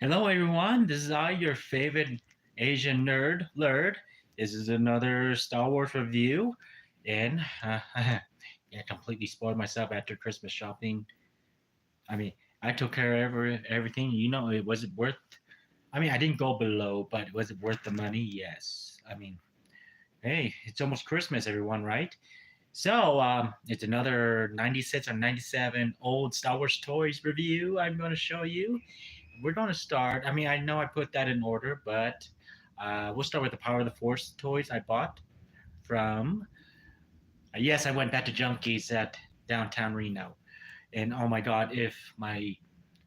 Hello, everyone. This is I, your favorite Asian nerd, Lurd. This is another Star Wars review, and yeah, completely spoiled myself after Christmas shopping. I mean, I took care of everything. Was it worth? I mean, I didn't go below, but was it worth the money? Yes. I mean, hey, it's almost Christmas, everyone, right? So, it's another 96 or 97 old Star Wars toys review I'm going to show you. We're going to start. I mean, I know I put that in order, but we'll start with the Power of the Force toys I bought from. Yes, I went back to Junkies at downtown Reno. And oh my God, if my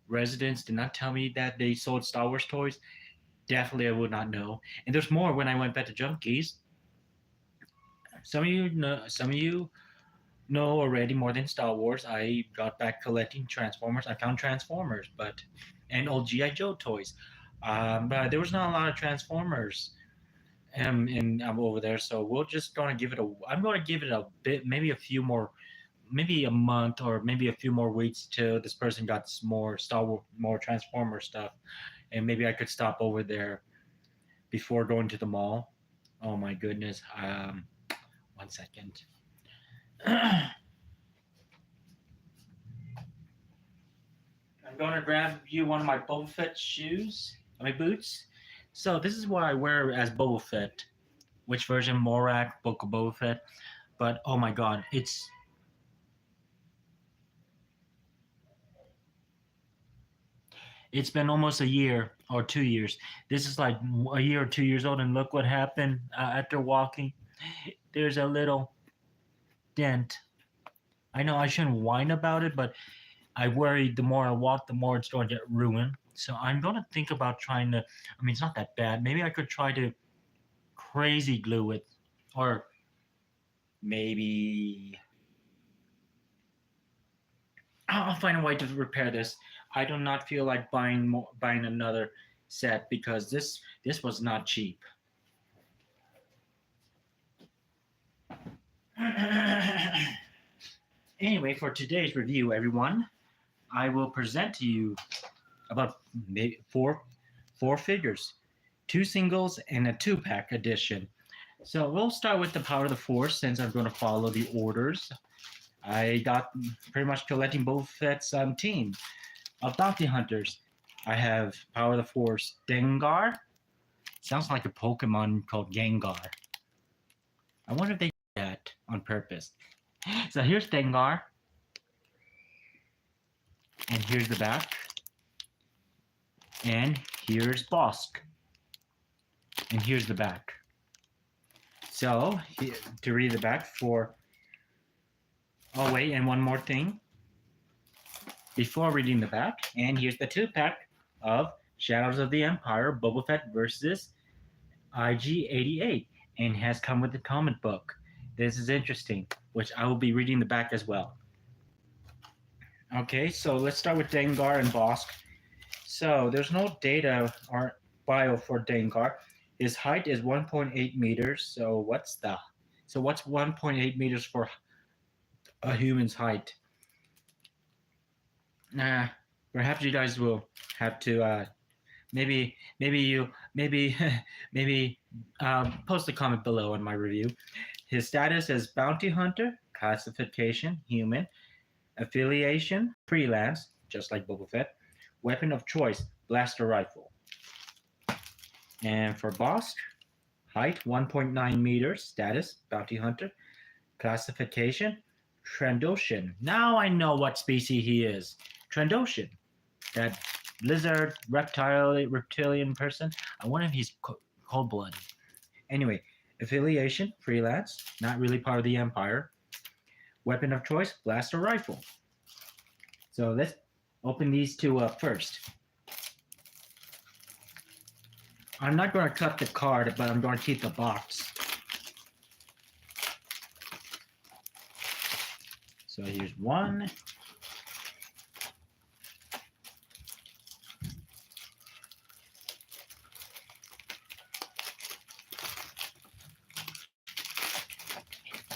residents did not tell me that they sold Star Wars toys, definitely I would not know. And there's more when I went back to Junkies. Some of you know already more than Star Wars. I got back collecting Transformers. I found Transformers, but and old GI Joe toys. But there was not a lot of Transformers in over there, so we're just gonna give it a. I'm gonna give it a bit, maybe a few more, maybe a month or maybe a few more weeks till this person got more Star Wars, more Transformer stuff, and maybe I could stop over there before going to the mall. Oh my goodness. 1 second. I'm going to grab you one of my Boba Fett shoes, my boots. So this is what I wear as Boba Fett. Which version? Morak, Book of Boba Fett. But oh my God, it's been almost a year or 2 years. This is like a year or 2 years old, and look what happened after walking. There's a little dent. I know I shouldn't whine about it, but I worry the more I walk, the more it's going to get ruined. So I'm going to think about trying to. I mean, it's not that bad. Maybe I could try to crazy glue it, or maybe I'll find a way to repair this. I do not feel like buying another set because this was not cheap. Anyway, for today's review, everyone, I will present to you about maybe four figures, two singles and a two-pack edition. So we'll start with the Power of the Force since I'm going to follow the orders. I got pretty much collecting Boba Fett's team of bounty hunters. I have Power of the Force Dengar. Sounds like a Pokemon called Gengar. I wonder if they did that on purpose. So here's Dengar. And here's the back. And here's Bossk. And here's the back. So, to read the back for... Oh, wait, and one more thing. Before reading the back, and here's the two-pack of Shadows of the Empire, Boba Fett versus IG-88, and has come with the comic book. This is interesting, which I will be reading the back as well. Okay, so let's start with Dengar and Bossk. So there's no data or bio for Dengar. His height is 1.8 meters. So what's 1.8 meters for a human's height? Perhaps you guys will have to maybe post a comment below on my review. His status is bounty hunter, classification human, affiliation freelance, just like Boba Fett, weapon of choice blaster rifle. And for Bossk, height 1.9 meters, status bounty hunter, classification Trandoshan. Now I know what species he is. Trandoshan, that lizard reptilian person. I wonder if he's cold-blooded. Anyway, affiliation freelance, not really part of the Empire. Weapon of choice blaster rifle. So let's open these two up first. I'm not going to cut the card, but I'm going to keep the box. So here's one.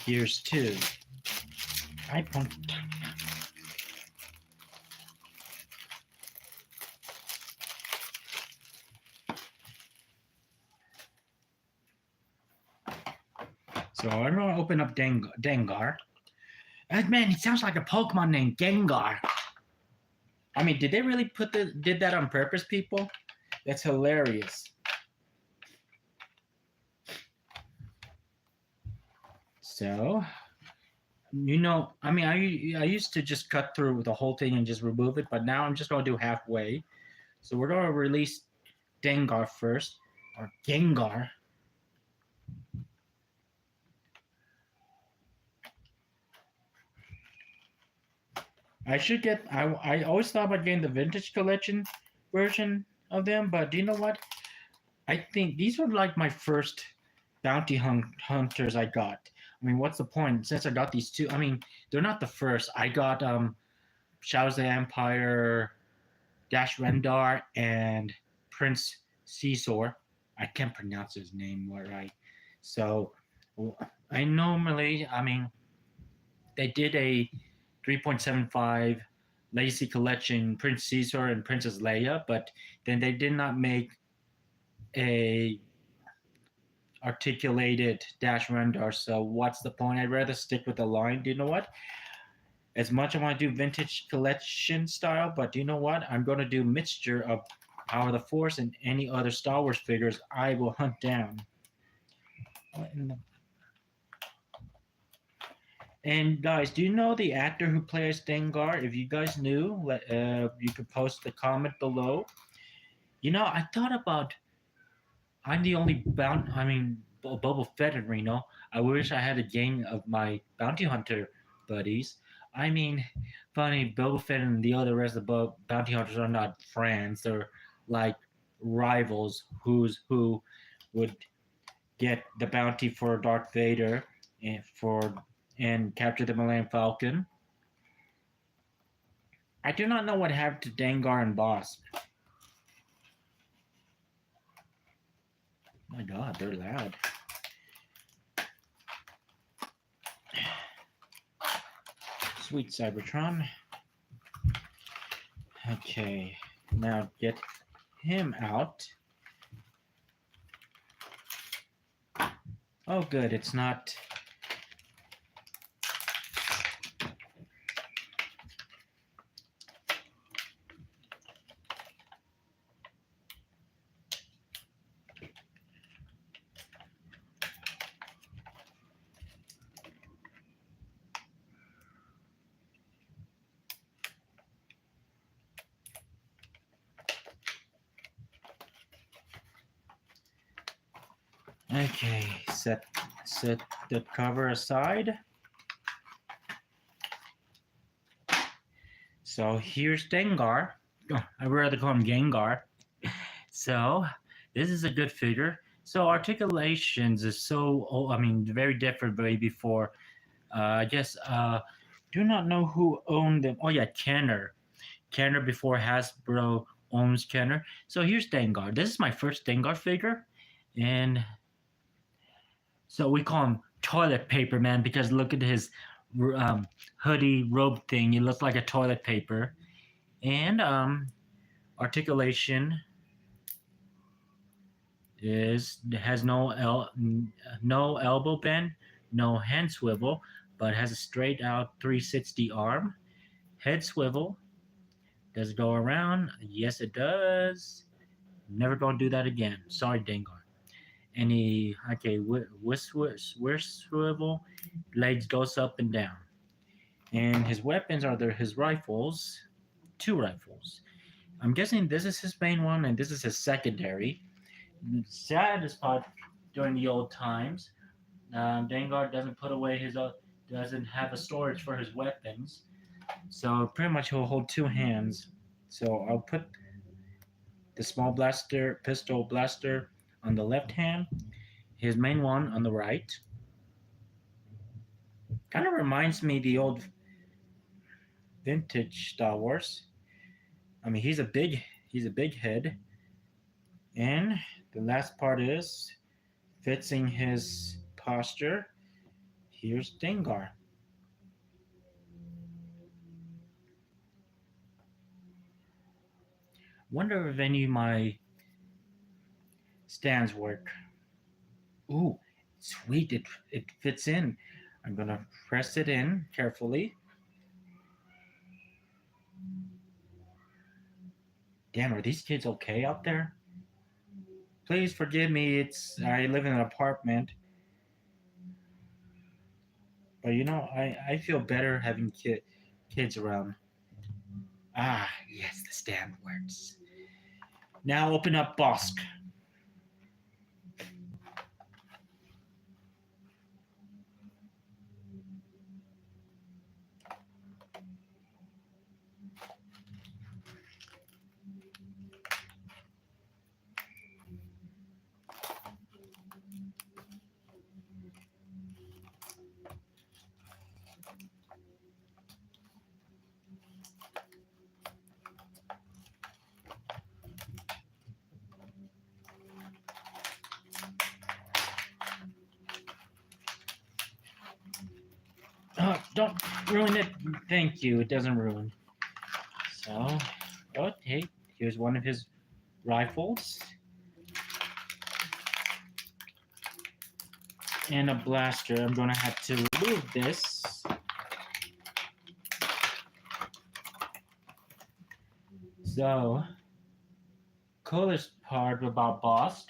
Here's two. So I'm gonna open up Dengar. Man, it sounds like a Pokemon named Gengar. I mean, did they really did that on purpose, people? That's hilarious. So, I mean, I used to just cut through the whole thing and just remove it, but now I'm just gonna do halfway. So we're gonna release Dengar first, or Gengar. I should get. I always thought about getting the vintage collection version of them, but do you know what? I think these were like my first bounty hunters I got. I mean, what's the point? Since I got these two, I mean, they're not the first. I got Shadows of the Empire, Dash Rendar, and Prince Caesar. I can't pronounce his name right. So I normally, I mean, they did a 3.75 Legacy Collection Prince Caesar and Princess Leia, but then they did not make a articulated Dash Rendar. So what's the point? I'd rather stick with the line. Do you know what? As much I want to do vintage collection style, but do you know what? I'm going to do mixture of Power of the Force and any other Star Wars figures I will hunt down. And guys, do you know the actor who plays Dengar? If you guys knew, you could post the comment below. I thought about. I'm the only I mean, Boba Fett and Reno. I wish I had a gang of my bounty hunter buddies. I mean, funny, Boba Fett and the other rest of the bounty hunters are not friends. They're like rivals. Who's who would get the bounty for Darth Vader and capture the Millennium Falcon. I do not know what happened to Dengar and Bossk. My God, they're loud. Sweet Cybertron. Okay, now get him out. Oh, good, it's not. Okay, set the cover aside. So here's Dengar. Oh, I'd rather call him Gengar. So this is a good figure. So articulations is I mean, very different way before. I guess do not know who owned them. Oh yeah, Kenner. Kenner before Hasbro owns Kenner. So here's Dengar. This is my first Dengar figure, and so we call him Toilet Paper Man because look at his hoodie robe thing. He looks like a toilet paper. And articulation has no elbow bend, no hand swivel, but has a straight out 360 arm. Head swivel. Does it go around? Yes, it does. Never gonna do that again. Sorry, Dengar. Swivel, legs goes up and down. And his weapons are his rifles, two rifles. I'm guessing this is his main one and this is his secondary. The saddest part during the old times, Dengar doesn't have a storage for his weapons, so pretty much he'll hold two hands. So I'll put the small pistol blaster on the left hand, his main one on the right. Kind of reminds me of the old vintage Star Wars. I mean, he's a big head, and the last part is fixing his posture. Here's Dengar. Wonder if any of my stands work. Ooh, Sweet, it fits in. I'm gonna press it in carefully. Damn, are these kids okay out there? Please forgive me. I live in an apartment, but I feel better having kids around. Ah, yes, the stand works. Now open up Bossk. Oh, don't ruin it. Thank you. It doesn't ruin. So, oh, hey, here's one of his rifles and a blaster. I'm gonna have to remove this. So, coolest part about Bossk,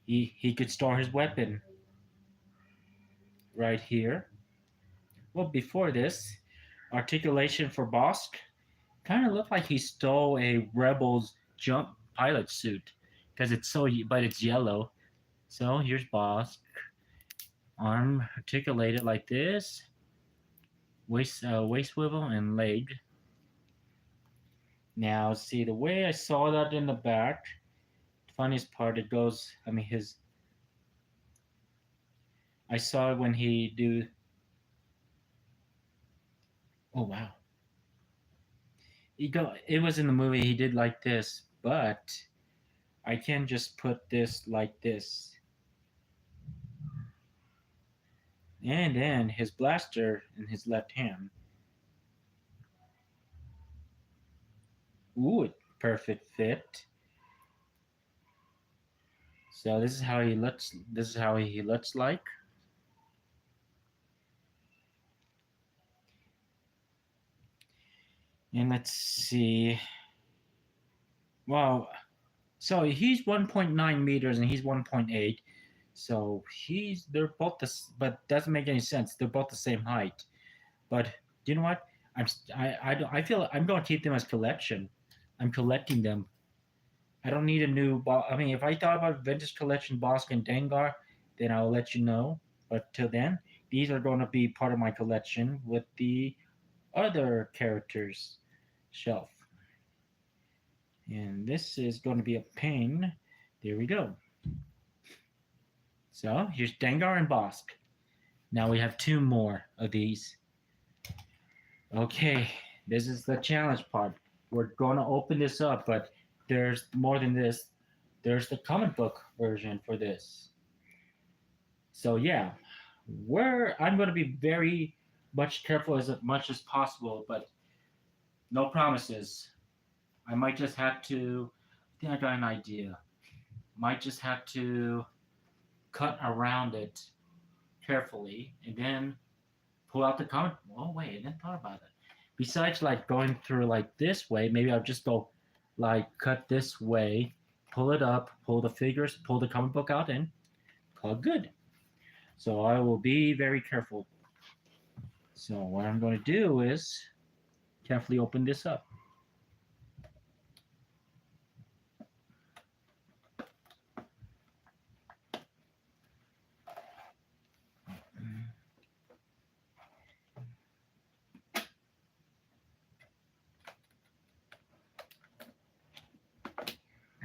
he could store his weapon right here. Well, before this, articulation for Bossk kind of looked like he stole a Rebels jump pilot suit because but it's yellow. So here's Bossk, arm articulated like this, waist swivel and leg. Now see the way I saw that in the back. The funniest part, it goes. I mean his. I saw it when he do. Oh wow. It was in the movie. He did like this, but I can just put this like this, and then his blaster in his left hand. Ooh, perfect fit. So this is how he looks. This is how he looks like. And let's see. Well, so he's 1.9 meters and he's 1.8. So they're both but doesn't make any sense. They're both the same height. But you know what? I feel I'm going to keep them as collection. I'm collecting them. I don't need a new. I mean, if I thought about vintage collection Bossk and Dengar, then I'll let you know. But till then, these are going to be part of my collection with the other characters shelf. And this is going to be a pain. There we go. So here's Dengar and Bossk. Now we have two more of these. Okay, this is the challenge part. We're going to open this up, but there's more than this. There's the comic book version for this. So yeah, I'm going to be very much careful as much as possible, but no promises. I might just have to. I think I got an idea. Might just have to cut around it carefully and then pull out the comic. Oh wait, I didn't thought about it. Besides like going through like this way, maybe I'll just go like cut this way, pull it up, pull the figures, pull the comic book out, and call it good. So I will be very careful. So what I'm going to do is carefully open this up.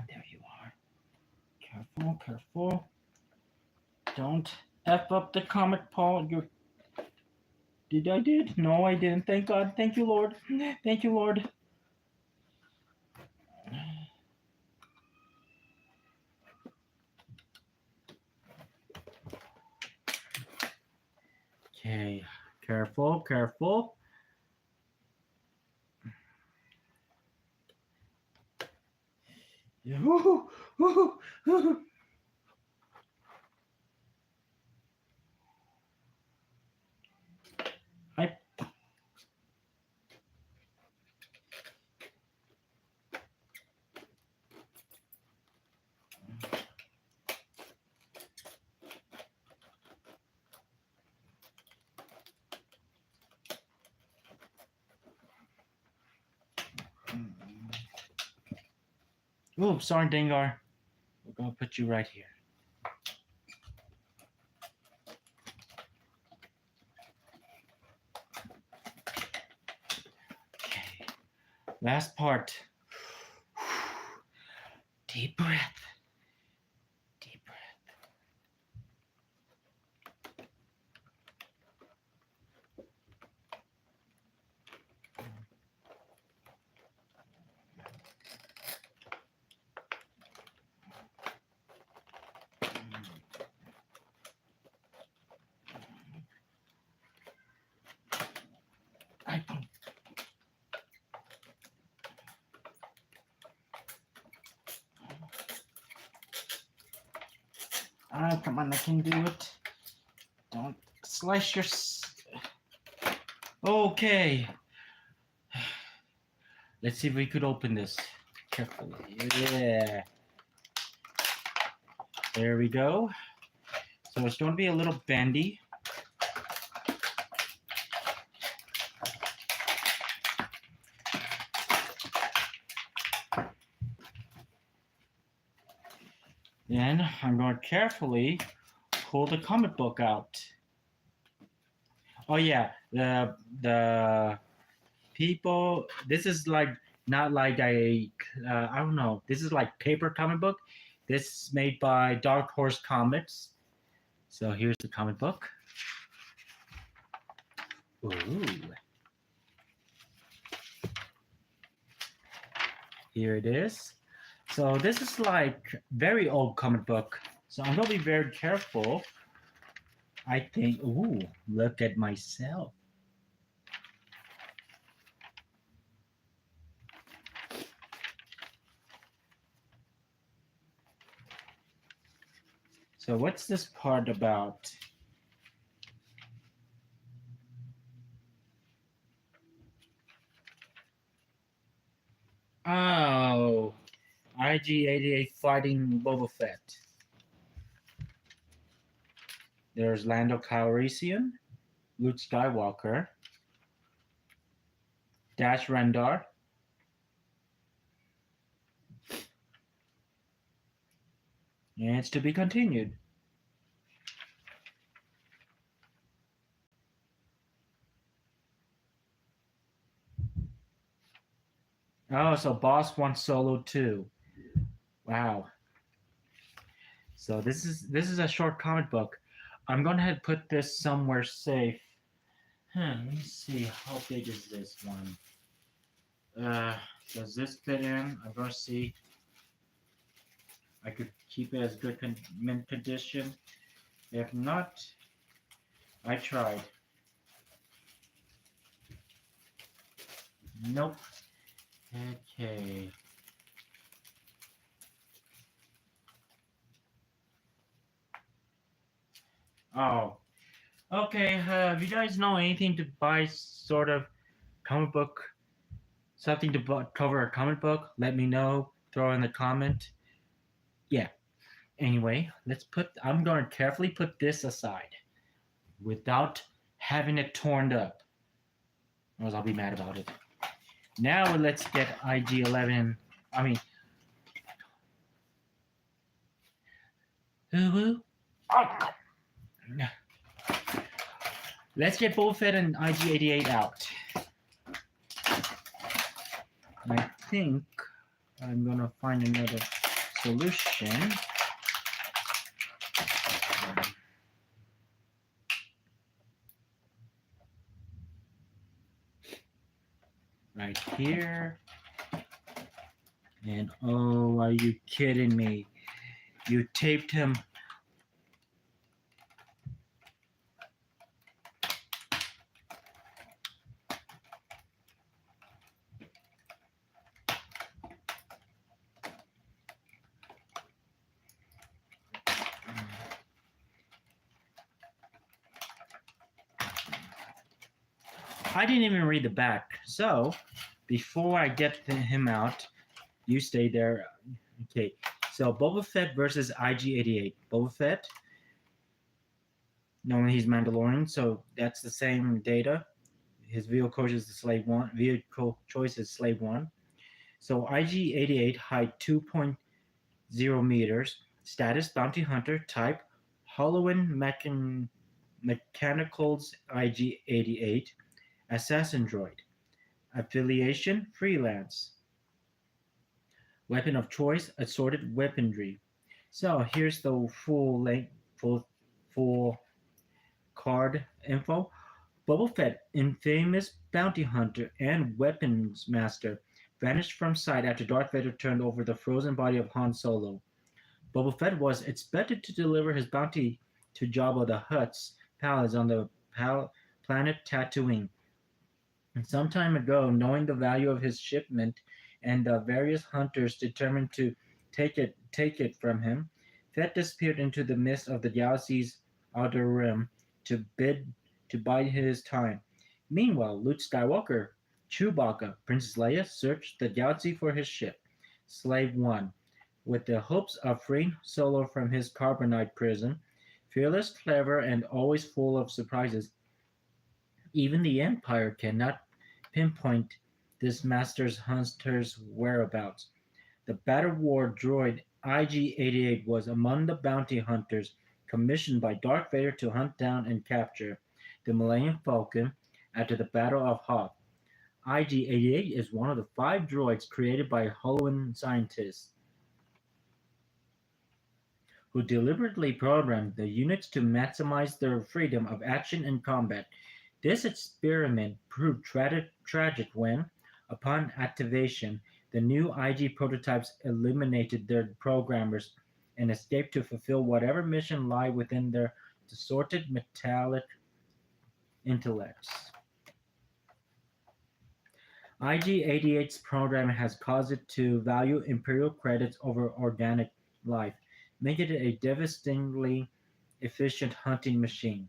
There you are. Careful, careful. Don't F up the comic, Paul. Did I did? No, I didn't. Thank God. Thank you, Lord. Thank you, Lord. Okay, careful, careful. Oh, sorry, Dengar. We're gonna put you right here. Okay. Last part. Deep breath. Deep breath. Oh, come on, I can do it. Don't slice your... Okay. Let's see if we could open this carefully. Yeah. There we go. So it's going to be a little bendy. Then I'm going to carefully pull the comic book out. Oh yeah, the people. This is like not like I don't know. This is like paper comic book. This is made by Dark Horse Comics. So here's the comic book. Ooh. Here it is. So this is like very old comic book. So I'm gonna be very careful. I think. Ooh, look at myself. So what's this part about? Oh, IG-88 fighting Boba Fett. There's Lando Calrissian, Luke Skywalker, Dash Rendar, and it's to be continued. Oh, so Bossk wants Solo too. Wow. So this is a short comic book. I'm gonna have to put this somewhere safe. Let me see, how big is this one? Does this fit in? I'm gonna see. I could keep it as good mint condition. If not, I tried. Nope. Okay. Oh. Okay, if you guys know anything to buy sort of comic book, something to cover a comic book, let me know. Throw in the comment. Yeah. Anyway, I'm going to carefully put this aside without having it torn up. Or else I'll be mad about it. Now let's get IG-11. I mean... Woo-woo. Let's get Boba Fett and IG-88 out. I think I'm going to find another solution. Right here. And oh, are you kidding me? You taped him. I didn't even read the back. So, before I get him out, you stay there. Okay. So, Boba Fett versus IG-88. Boba Fett, knowing he's Mandalorian, so that's the same data. His vehicle choice is the slave one. Vehicle choice is slave one. So IG-88, height 2.0 meters, status bounty hunter, type Holowan Mechanicals IG-88, assassin droid, affiliation freelance, weapon of choice assorted weaponry. So here's the full length, full card info. Boba Fett, infamous bounty hunter and weapons master, vanished from sight after Darth Vader turned over the frozen body of Han Solo. Boba Fett was expected to deliver his bounty to Jabba the Hutt's palace on the planet Tatooine. And some time ago, knowing the value of his shipment and various hunters determined to take it from him, Fett disappeared into the mist of the galaxy's outer rim to bide his time. Meanwhile, Luke Skywalker, Chewbacca, Princess Leia searched the galaxy for his ship, Slave One, with the hopes of freeing Solo from his carbonite prison. Fearless, clever, and always full of surprises, even the Empire cannot pinpoint this master's hunter's whereabouts. The battle war droid IG-88 was among the bounty hunters commissioned by Darth Vader to hunt down and capture the Millennium Falcon after the Battle of Hoth. IG-88 is one of the 5 droids created by Holowan scientists who deliberately programmed the units to maximize their freedom of action and combat. This experiment proved tragic when, upon activation, the new IG prototypes eliminated their programmers and escaped to fulfill whatever mission lay within their distorted metallic intellects. IG-88's program has caused it to value Imperial credits over organic life, making it a devastatingly efficient hunting machine.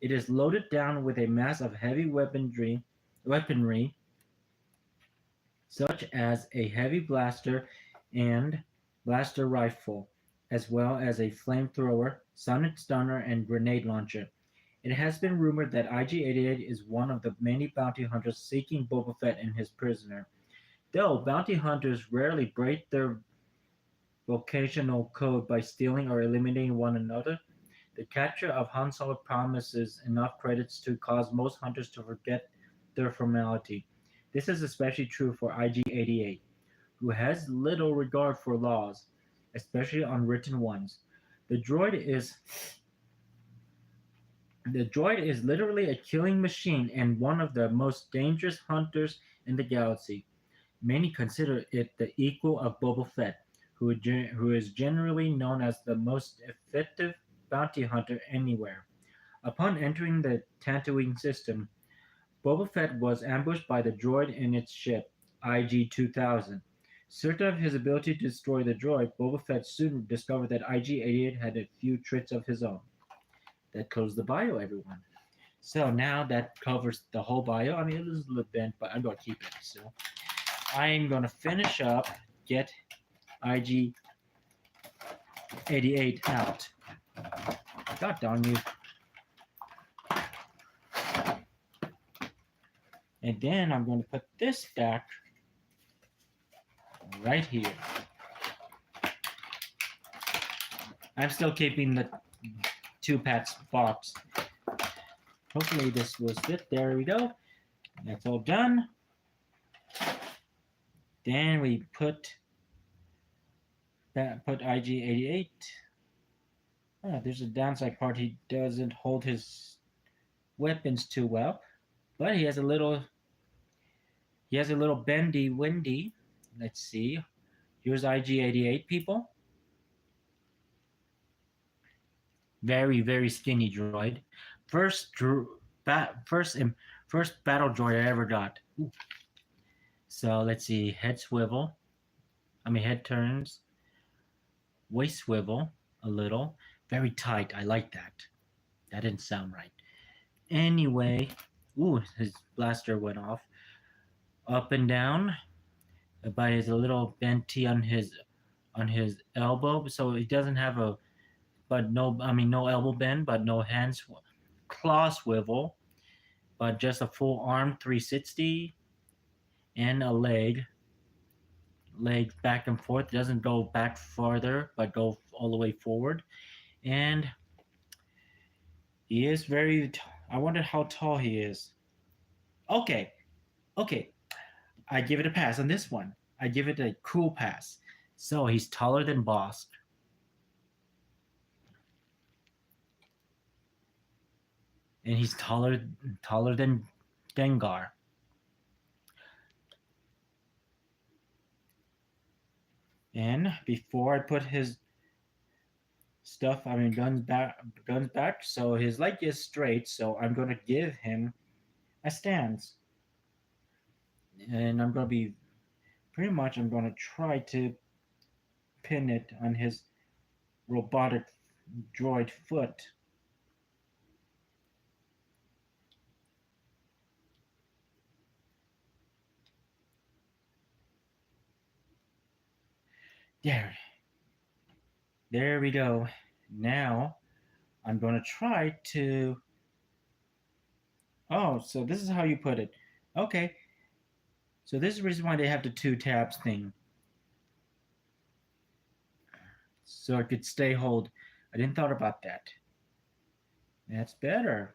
It is loaded down with a mass of heavy weaponry such as a heavy blaster and blaster rifle, as well as a flamethrower, sonic stunner, and grenade launcher. It has been rumored that IG-88 is one of the many bounty hunters seeking Boba Fett and his prisoner. Though bounty hunters rarely break their vocational code by stealing or eliminating one another, the capture of Han Solo promises enough credits to cause most hunters to forget their formality. This is especially true for IG-88, who has little regard for laws, especially unwritten ones. The droid is the droid is literally a killing machine and one of the most dangerous hunters in the galaxy. Many consider it the equal of Boba Fett, who is generally known as the most effective bounty hunter anywhere. Upon entering the Tatooine system, Boba Fett was ambushed by the droid in its ship, IG-2000. Certain of his ability to destroy the droid, Boba Fett soon discovered that IG-88 had a few tricks of his own. That closed the bio, everyone. So now that covers the whole bio. I mean, it is a little bent, but I'm going to keep it. So I'm going to finish up, get IG-88 out. God darn you. And then I'm going to put this back right here. I'm still keeping the 2-packs box. Hopefully this was it. There we go. That's all done. Then we put IG-88. There's a downside part. He doesn't hold his weapons too well, but he has a little bendy windy. Let's see. Here's IG-88, people. Very, very skinny droid. First battle droid I ever got. Ooh. So let's see. Head turns. Waist swivel a little. Very tight. I like that. That didn't sound right. Anyway, his blaster went off. Up and down, but he's a little benty on his elbow, so he doesn't have no elbow bend, but no claw swivel, but just a full arm 360 and a leg legs back and forth. It doesn't go back farther, but go all the way forward. And he is very. I wonder how tall he is. Okay, okay. I give it a pass on this one. I give it a cool pass. So he's taller than Bossk, and he's taller than Dengar. And before I put his stuff, I mean guns back, so his leg is straight. So I'm gonna give him a stance, and I'm gonna be pretty much. I'm gonna try to pin it on his robotic droid foot. There, there we go. Now I'm gonna try to. Oh, so this is how you put it. Okay, so this is the reason why they have the two tabs thing, so it could stay hold. I didn't thought about that. That's better.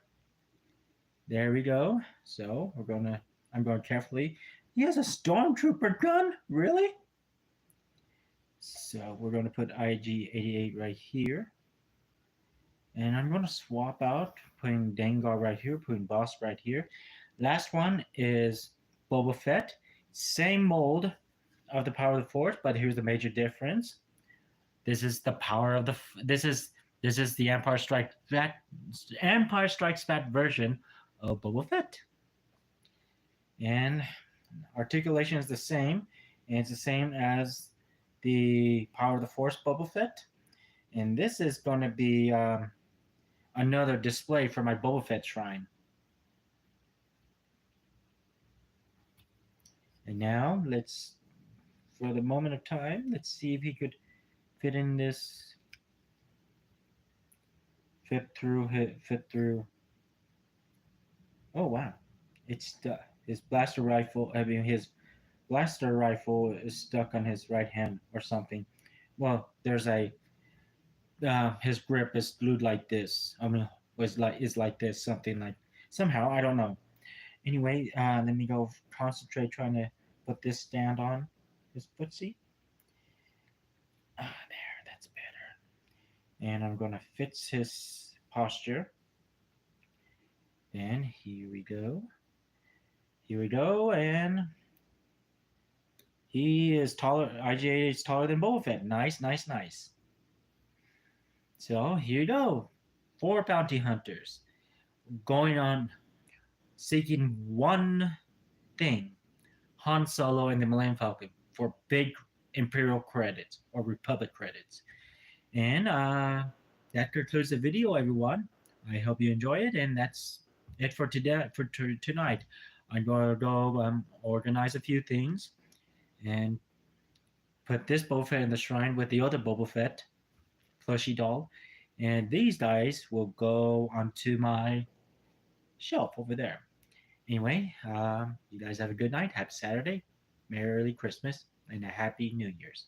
There we go. So we're gonna. I'm going carefully. He has a stormtrooper gun. Really? So we're gonna put IG-88 right here, and I'm gonna swap out, putting Dengar right here, putting Bossk right here. Last one is Boba Fett. Same mold of the power of the Force, but here's the major difference. This is the power of the. This is the Empire Strikes Back version of Boba Fett, and articulation is the same, and it's the same as the Power of the Force Boba Fett. And this is going to be another display for my Boba Fett shrine. And now let's, for the moment of time, let's see if he could fit in this, fit through. Oh wow, it's his blaster rifle. I mean, his blaster rifle is stuck on his right hand or something. Well, there's a his grip is glued like this. I mean, was like is like this, something like somehow I don't know. Anyway, let me go concentrate trying to put this stand on his footsie. Ah, there, that's better. And I'm gonna fix his posture. And here we go. Here we go, and he is taller. IGA is taller than Boba Fett. Nice, nice, nice. So here you go. Four bounty hunters going on seeking one thing: Han Solo and the Millennium Falcon for big Imperial credits or Republic credits. And that concludes the video, everyone. I hope you enjoy it, and that's it for today. Tonight, I'm going to go organize a few things and put this Boba Fett in the shrine with the other Boba Fett plushie doll, and these dice will go onto my shelf over there. Anyway, you guys have a good night. Happy Saturday, Merry Christmas, and a Happy New Year's.